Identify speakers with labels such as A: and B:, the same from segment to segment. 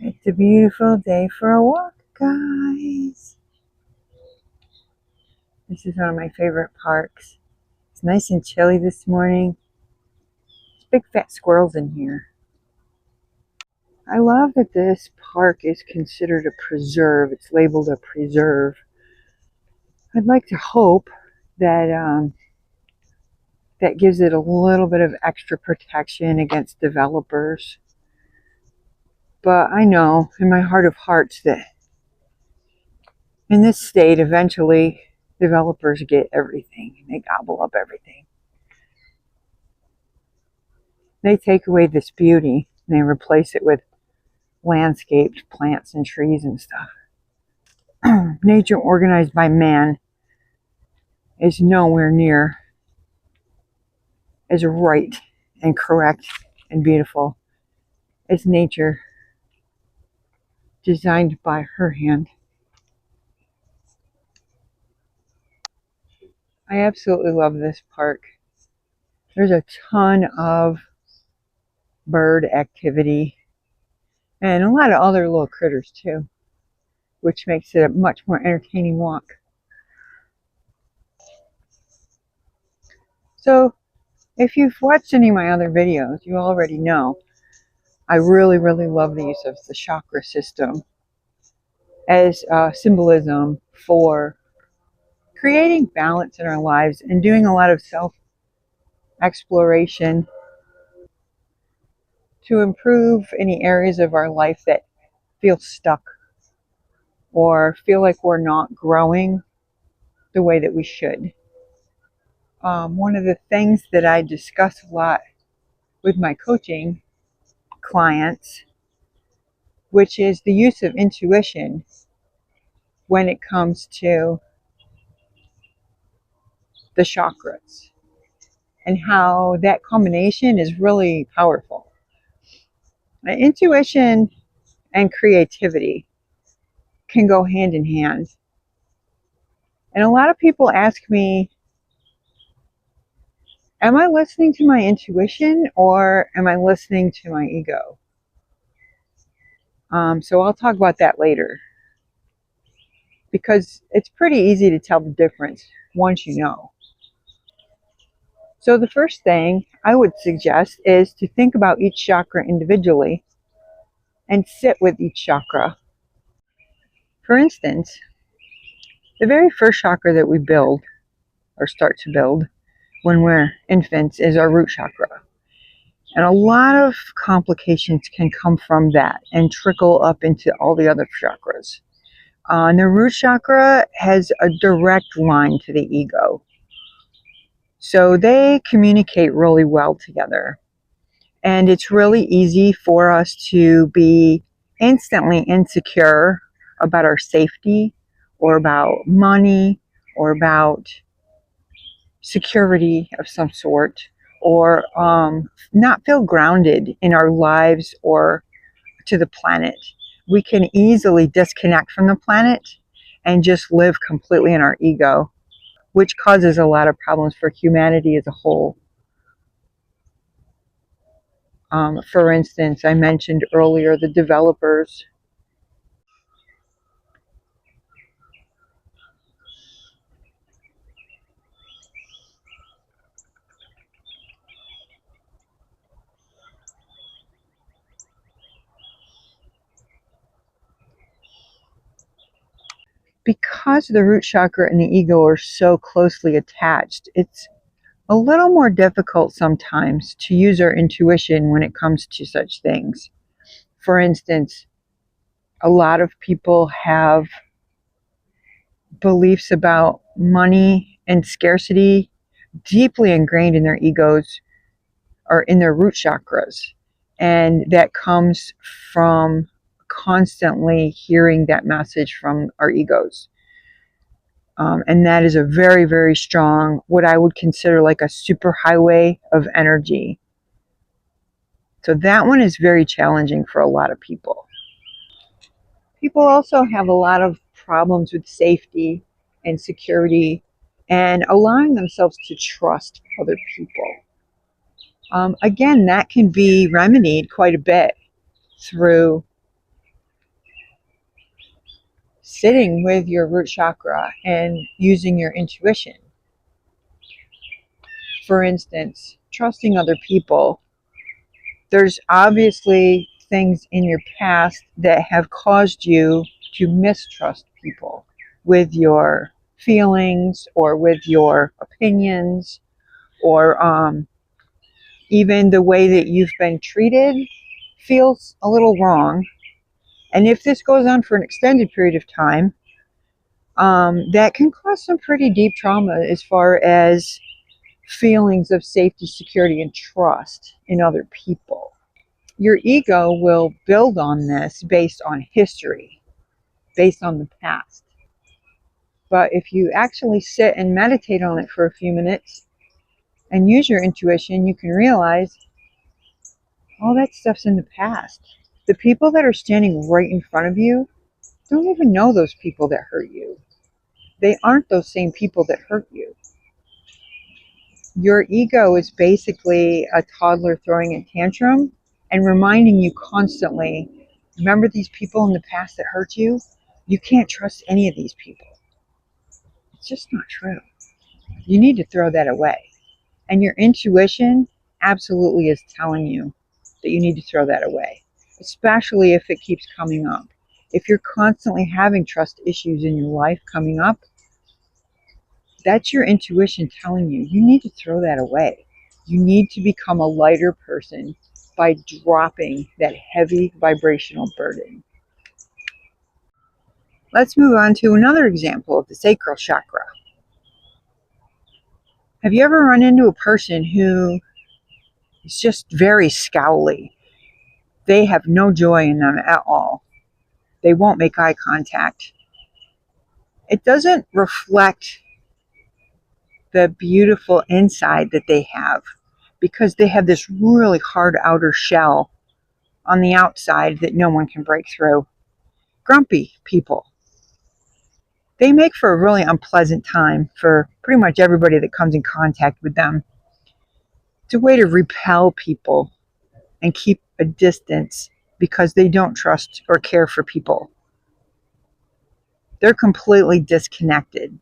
A: It's a beautiful day for a walk, guys. This is one of my favorite parks. It's nice and chilly this morning. There's big fat squirrels in here. I love that this park is considered a preserve. It's labeled a preserve. I'd like to hope that that gives it a little bit of extra protection against developers. But I know in my heart of hearts that in this state, eventually developers get everything. They gobble up everything. They take away this beauty and they replace it with landscaped plants and trees and stuff. Nature organized by man is nowhere near as right and correct and beautiful as nature designed by her hand. I absolutely love this park. There's a ton of bird activity and a lot of other little critters too, which makes it a much more entertaining walk. So if you've watched any of my other videos, you already know I really love the use of the chakra system as symbolism for creating balance in our lives and doing a lot of self-exploration to improve any areas of our life that feel stuck or feel like we're not growing the way that we should. One of the things that I discuss a lot with my coaching clients, which is the use of intuition when it comes to the chakras and how that combination is really powerful. Intuition and creativity can go hand in hand. And a lot of people ask me, am I listening to my intuition or am I listening to my ego? So I'll talk about that later, because it's pretty easy to tell the difference once you know. So the first thing I would suggest is to think about each chakra individually and sit with each chakra. For instance, the very first chakra that we build or start to build when we're infants is our root chakra. And a lot of complications can come from that and trickle up into all the other chakras. And the root chakra has a direct line to the ego. So they communicate really well together. And it's really easy for us to be instantly insecure about our safety or about money or about security of some sort, or not feel grounded in our lives or to the planet. We can easily disconnect from the planet and just live completely in our ego, which causes a lot of problems for humanity as a whole. For instance, I mentioned earlier the developers. Because the root chakra and the ego are so closely attached, it's a little more difficult sometimes to use our intuition when it comes to such things. For instance, a lot of people have beliefs about money and scarcity deeply ingrained in their egos or in their root chakras. And that comes from constantly hearing that message from our egos. And that is a very strong, what I would consider like a superhighway of energy. So that one is very challenging for a lot of people. People also have a lot of problems with safety and security and allowing themselves to trust other people. Again, that can be remedied quite a bit through sitting with your root chakra and using your intuition. For instance, trusting other people. There's obviously things in your past that have caused you to mistrust people with your feelings or with your opinions, or even the way that you've been treated feels a little wrong. And if this goes on for an extended period of time, that can cause some pretty deep trauma as far as feelings of safety, security, and trust in other people. Your ego will build on this based on history, based on the past. But if you actually sit and meditate on it for a few minutes and use your intuition, you can realize all that stuff's in the past. The people that are standing right in front of you don't even know those people that hurt you. They aren't those same people that hurt you. Your ego is basically a toddler throwing a tantrum and reminding you constantly, remember these people in the past that hurt you? You can't trust any of these people. It's just not true. You need to throw that away. And your intuition absolutely is telling you that you need to throw that away, especially if it keeps coming up. If you're constantly having trust issues in your life coming up, that's your intuition telling you you need to throw that away. You need to become a lighter person by dropping that heavy vibrational burden. Let's move on to another example of the sacral chakra. Have you ever run into a person who is just very scowly? They have no joy in them at all. They won't make eye contact. It doesn't reflect the beautiful inside that they have, because they have this really hard outer shell on the outside that no one can break through. Grumpy people. They make for a really unpleasant time for pretty much everybody that comes in contact with them. It's a way to repel people and keep a distance because they don't trust or care for people. They're completely disconnected.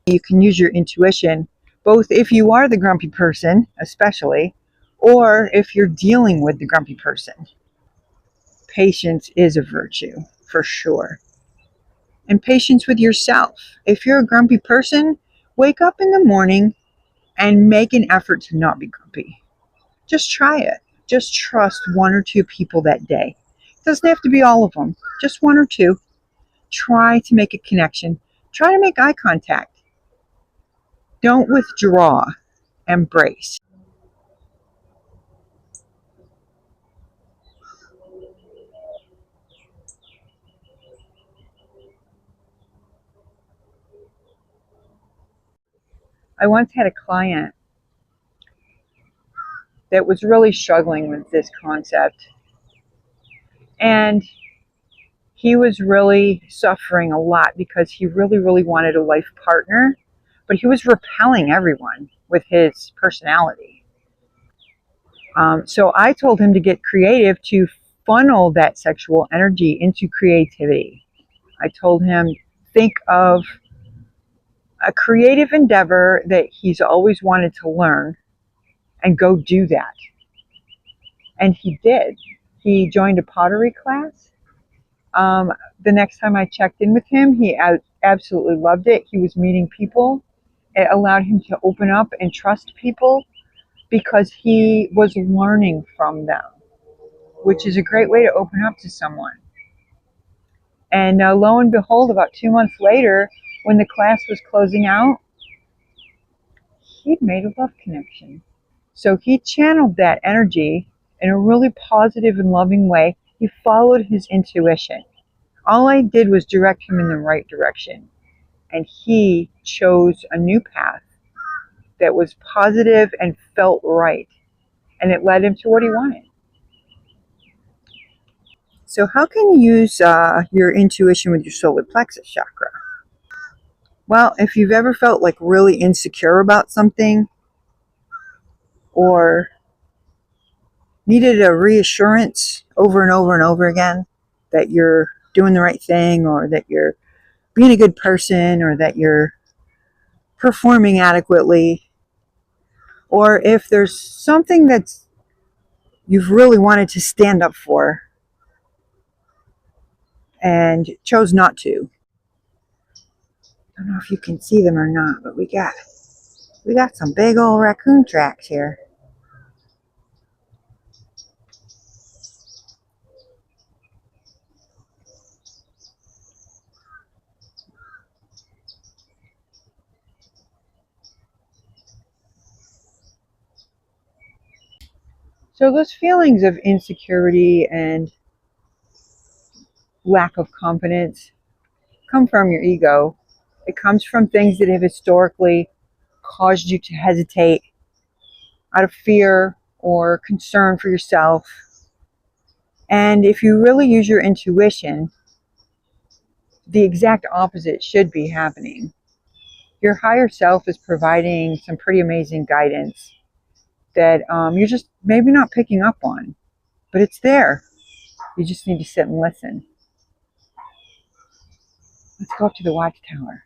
A: You can use your intuition, both if you are the grumpy person, especially, or if you're dealing with the grumpy person. Patience is a virtue, for sure. And patience with yourself. If you're a grumpy person, wake up in the morning and make an effort to not be grumpy. Just try it. Just trust one or two people that day. It doesn't have to be all of them, just one or two. Try to make a connection. Try to make eye contact. Don't withdraw. Embrace. I once had a client that was really struggling with this concept, and he was really suffering a lot because he really, really wanted a life partner, but he was repelling everyone with his personality. So I told him to get creative to funnel that sexual energy into creativity. I told him, think of a creative endeavor that he's always wanted to learn and go do that. And he did. He joined a pottery class. The next time I checked in with him, he absolutely loved it. He was meeting people. It allowed him to open up and trust people because he was learning from them, which is a great way to open up to someone. And lo and behold, about 2 months later, when the class was closing out, he'd made a love connection. So he channeled that energy in a really positive and loving way. He followed his intuition. All I did was direct him in the right direction. And he chose a new path that was positive and felt right. And it led him to what he wanted. So how can you use your intuition with your solar plexus chakra? Well, if you've ever felt like really insecure about something, or needed a reassurance over and over and over again that you're doing the right thing, or that you're being a good person or that you're performing adequately, or if there's something that's you've really wanted to stand up for and chose not to. I don't know if you can see them or not, but we got some big old raccoon tracks here. So those feelings of insecurity and lack of confidence come from your ego. It comes from things that have historically caused you to hesitate out of fear or concern for yourself. And if you really use your intuition, the exact opposite should be happening. Your higher self is providing some pretty amazing guidance that you're just maybe not picking up on, but it's there. You just need to sit and listen. Let's go up to the watchtower.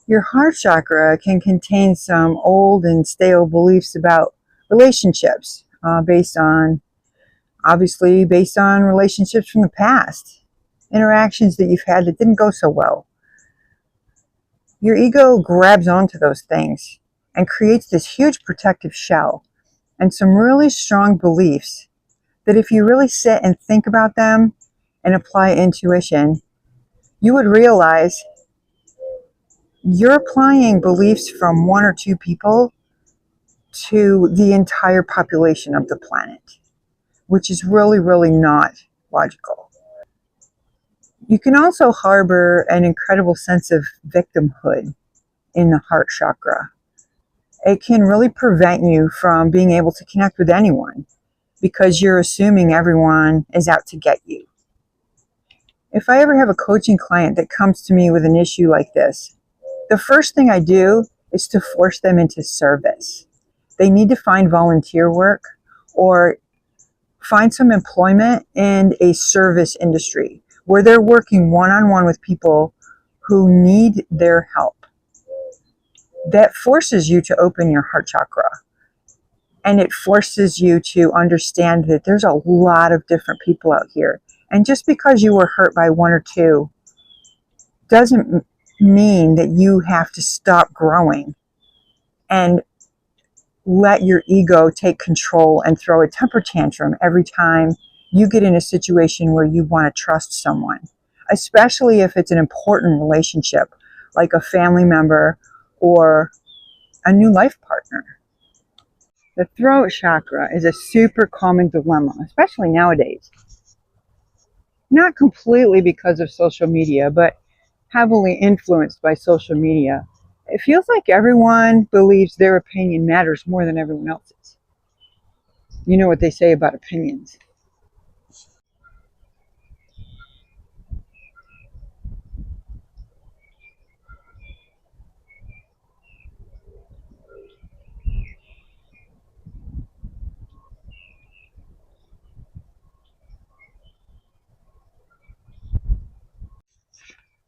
A: Your heart chakra can contain some old and stale beliefs about relationships, based on relationships from the past, interactions that you've had that didn't go so well. Your ego grabs onto those things and creates this huge protective shell and some really strong beliefs that if you really sit and think about them and apply intuition, you would realize you're applying beliefs from one or two people to the entire population of the planet, which is really, really not logical. You can also harbor an incredible sense of victimhood in the heart chakra. It can really prevent you from being able to connect with anyone because you're assuming everyone is out to get you. If I ever have a coaching client that comes to me with an issue like this, the first thing I do is to force them into service. They need to find volunteer work or find some employment in a service industry where they're working one-on-one with people who need their help. That forces you to open your heart chakra. And it forces you to understand that there's a lot of different people out here. And just because you were hurt by one or two doesn't mean that you have to stop growing and let your ego take control and throw a temper tantrum every time you get in a situation where you want to trust someone, especially if it's an important relationship like a family member or a new life partner. The throat chakra is a super common dilemma, especially nowadays. Not completely because of social media, but heavily influenced by social media. It feels like everyone believes their opinion matters more than everyone else's. You know what they say about opinions.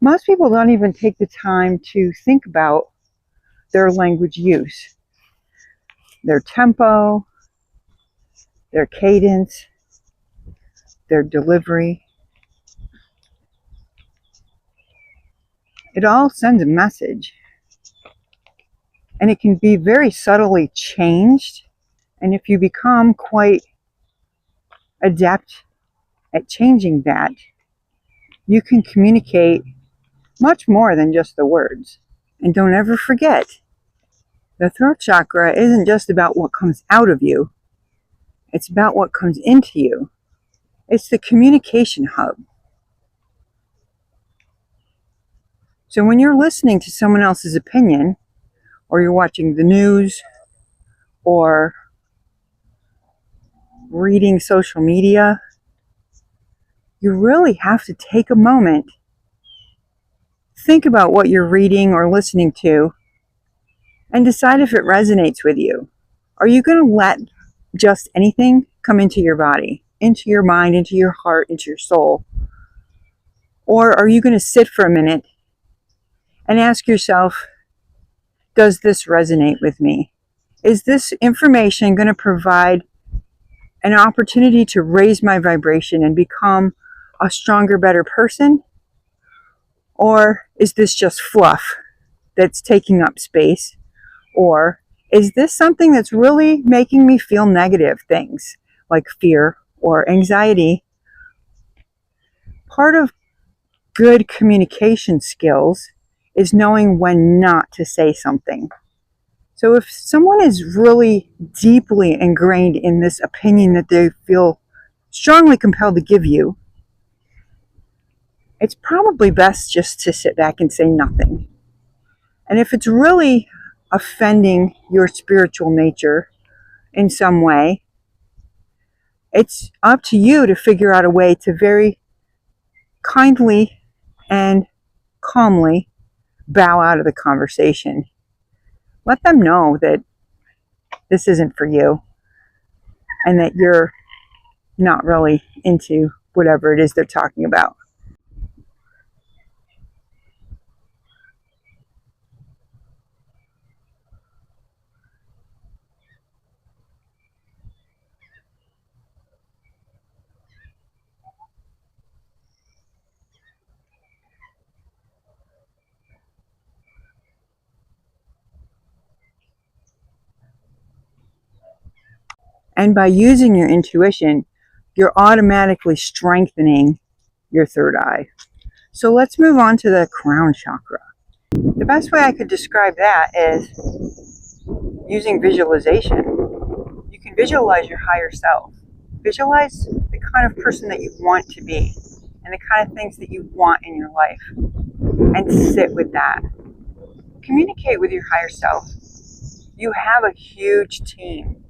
A: Most people don't even take the time to think about their language use, their tempo, their cadence, their delivery. It all sends a message, and it can be very subtly changed. And if you become quite adept at changing that, you can communicate much more than just the words. And don't ever forget, the throat chakra isn't just about what comes out of you, it's about what comes into you. It's the communication hub. So when you're listening to someone else's opinion, or you're watching the news, or reading social media, you really have to take a moment, think about what you're reading or listening to, and decide if it resonates with you. Are you going to let just anything come into your body, into your mind, into your heart, into your soul? Or are you going to sit for a minute and ask yourself, does this resonate with me? Is this information going to provide an opportunity to raise my vibration and become a stronger, better person? Or is this just fluff that's taking up space? Or is this something that's really making me feel negative things like fear or anxiety? Part of good communication skills is knowing when not to say something. So if someone is really deeply ingrained in this opinion that they feel strongly compelled to give you, it's probably best just to sit back and say nothing. And if it's really offending your spiritual nature in some way, it's up to you to figure out a way to very kindly and calmly bow out of the conversation. Let them know that this isn't for you and that you're not really into whatever it is they're talking about. And by using your intuition, you're automatically strengthening your third eye. So let's move on to the crown chakra. The best way I could describe that is using visualization. You can visualize your higher self. Visualize the kind of person that you want to be and the kind of things that you want in your life, and sit with that. Communicate with your higher self. You have a huge team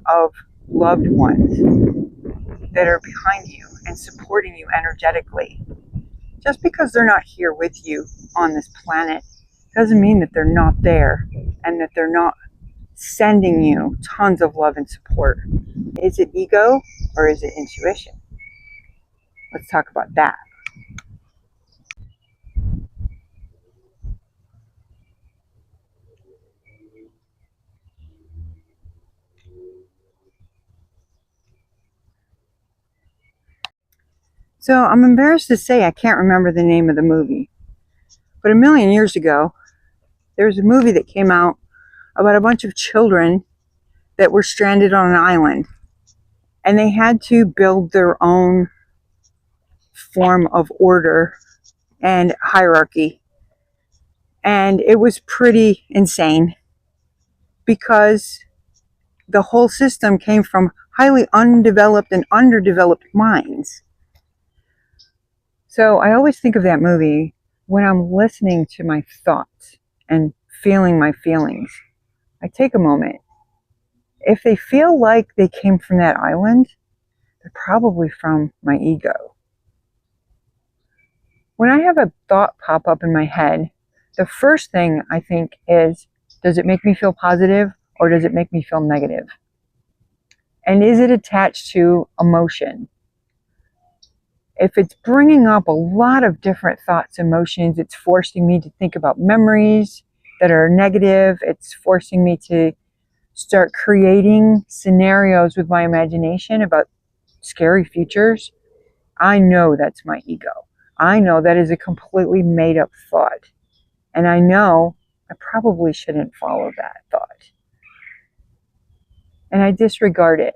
A: of loved ones that are behind you and supporting you energetically. Just because they're not here with you on this planet doesn't mean that they're not there and that they're not sending you tons of love and support. Is it ego or is it intuition? Let's talk about that. So I'm embarrassed to say I can't remember the name of the movie. But a million years ago, there was a movie that came out about a bunch of children that were stranded on an island. And they had to build their own form of order and hierarchy. And it was pretty insane because the whole system came from highly undeveloped and underdeveloped minds. So I always think of that movie when I'm listening to my thoughts and feeling my feelings. I take a moment. If they feel like they came from that island, they're probably from my ego. When I have a thought pop up in my head, the first thing I think is, does it make me feel positive or does it make me feel negative? And is it attached to emotion? if it's bringing up a lot of different thoughts, emotions, it's forcing me to think about memories that are negative. It's forcing me to start creating scenarios with my imagination about scary futures. I know that's my ego. I know that is a completely made up thought. And I know I probably shouldn't follow that thought. And I disregard it.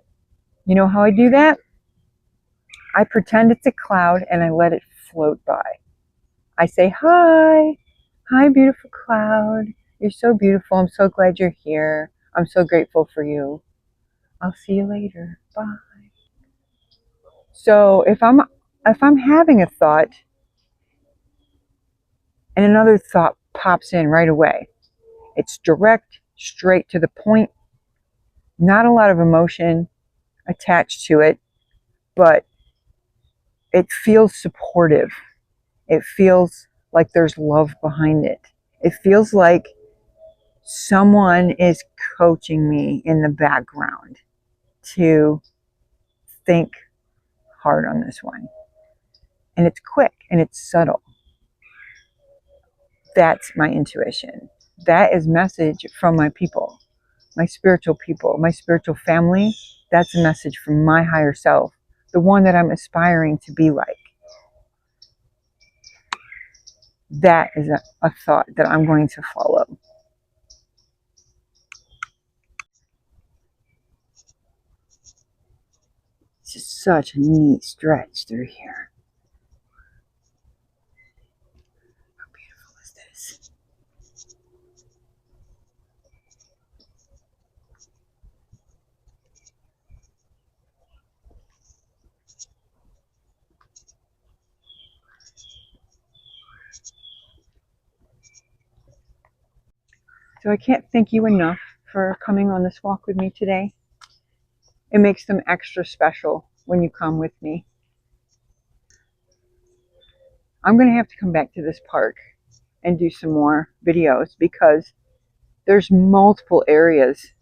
A: You know how I do that? I pretend it's a cloud and I let it float by. I say, hi, hi, beautiful cloud. You're so beautiful. I'm so glad you're here. I'm so grateful for you. I'll see you later. Bye. So if I'm having a thought and another thought pops in right away, it's direct, straight to the point, not a lot of emotion attached to it, but it feels supportive. It feels like there's love behind it. It feels like someone is coaching me in the background to think hard on this one. And it's quick and it's subtle. That's my intuition. That is message from my people, my spiritual people, my spiritual family. That's a message from my higher self, the one that I'm aspiring to be like. That is a thought that I'm going to follow. It's just such a neat stretch through here. How beautiful is this? So I can't thank you enough for coming on this walk with me today. It makes them extra special when you come with me. I'm going to have to come back to this park and do some more videos because there's multiple areas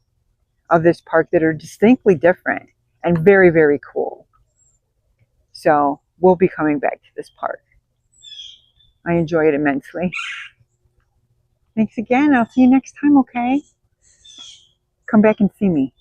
A: of this park that are distinctly different and very, very cool. So we'll be coming back to this park. I enjoy it immensely. Thanks again. I'll see you next time, okay? Come back and see me.